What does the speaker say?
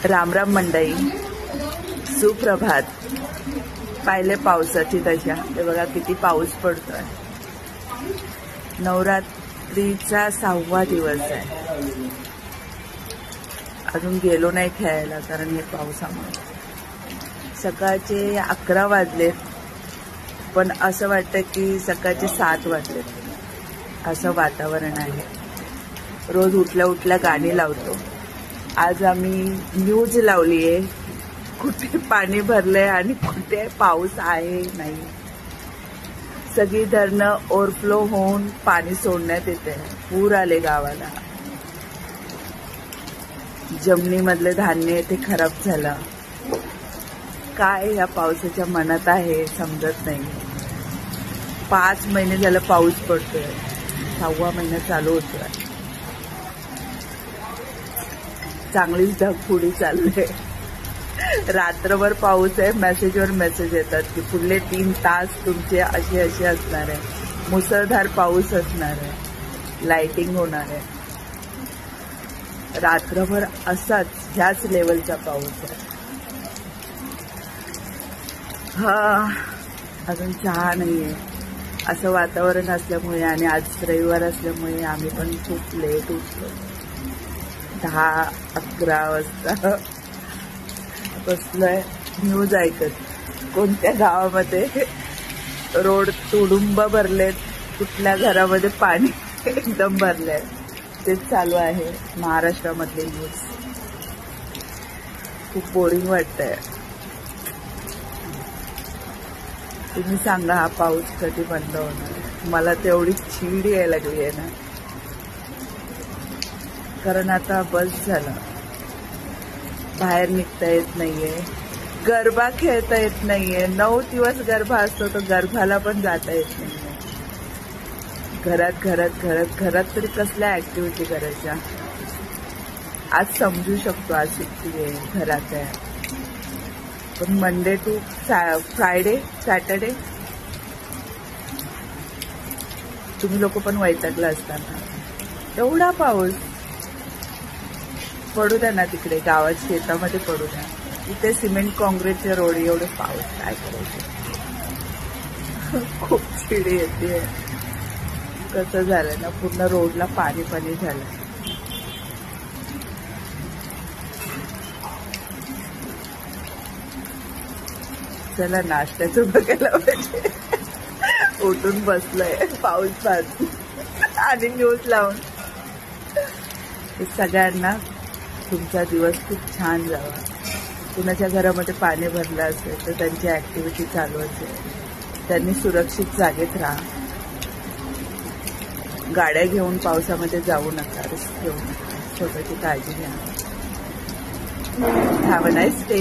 रामराम मंडई, सुप्रभात. पाहिले पावसाची दशा. हे बघा किती पाऊस पडतोय. नवरात्रीचा 6वा दिवस आहे. अजून गेलो नाही खेळायला कारण हे पावसामुळे. सकाळचे 11 वाजलेत, पण असं वाटतं की सकाळचे 7 वाजलेत. असं वातावरण आहे. रोज उठल्या उठल्या गाणी लावतो. आज आम्ही न्यूज लावली आहे, कुठे पाणी भरलंय आणि कुठे पाऊस आहे नाही. सगळी धरणं ओव्हरफ्लो होऊन पाणी सोडण्यात येते. पूर आले गावाला. जमिनीमधले धान्य ते खराब झालं. काय या पावसाच्या मनात आहे समजत नाही. 5 महिने झालं पाऊस पडतोय. 6वा महिना चालू होतोय. चांगलीच ढगफुटी चालू आहे. रात्रभर पाऊस आहे. मेसेजवर मेसेज येतात की पुढले 3 तास तुमचे असे असे असणार आहे. मुसळधार पाऊस असणार आहे. लाइटिंग होणार आहे. रात्रभर असाच ह्याच लेवलचा पाऊस आहे. अजून चहा नाहीये. असं वातावरण असल्यामुळे आणि आज रविवार असल्यामुळे आम्ही पण खूप लेट उठलो. 10-11 वाजता बसलोय न्यूज ऐकत. कोणत्या गावामध्ये रोड तुडुंब भरलेत, कुठल्या घरामध्ये पाणी एकदम भरलंय, तेच चालू आहे महाराष्ट्रामधले न्यूज. खूप बोरिंग वाटतंय. तुम्ही सांगा हा पाऊस कधी बंद होणार. मला तेवढी चीड यायला लागली आहे ना, कारण आता बस झालं. बाहेर निघता येत नाहीये. गरबा खेळता येत नाहीये. 9 दिवस गरबा असतो तर गरबाला पण जाता येत नाहीये. घरात तरी कसल्या ऍक्टिव्हिटी करायच्या. आज समजू शकतो आज सुट्टी आहे, घरात आहे. पण मंडे टू फ्रायडे सॅटर्डे तुम्ही लोक पण वैतागला असताना. एवढा पाऊस पडू द्या ना तिकडे गावात शेतामध्ये पडू द्या. इथे सिमेंट काँक्रीटचे रोड, एवढे पाऊस काय करायचं. खूप चिडी येते. कसं झालं ना, पूर्ण रोडला पाणी पाणी झालं. चला नाश्त्याचं बघायला पाहिजे. उठून बसलंय पाऊस पाहत आणि न्यूज लावून. सगळ्यांना तुमचा दिवस खूप छान जावा. कुणाच्या घरामध्ये पाणी भरलं असेल तर त्यांची ऍक्टिव्हिटी चालू असेल, त्यांनी सुरक्षित जागेत राहा. गाड्या घेऊन पावसामध्ये जाऊ नका, रिस्क घेऊ नका. स्वतःची काळजी घ्या. Have a nice day.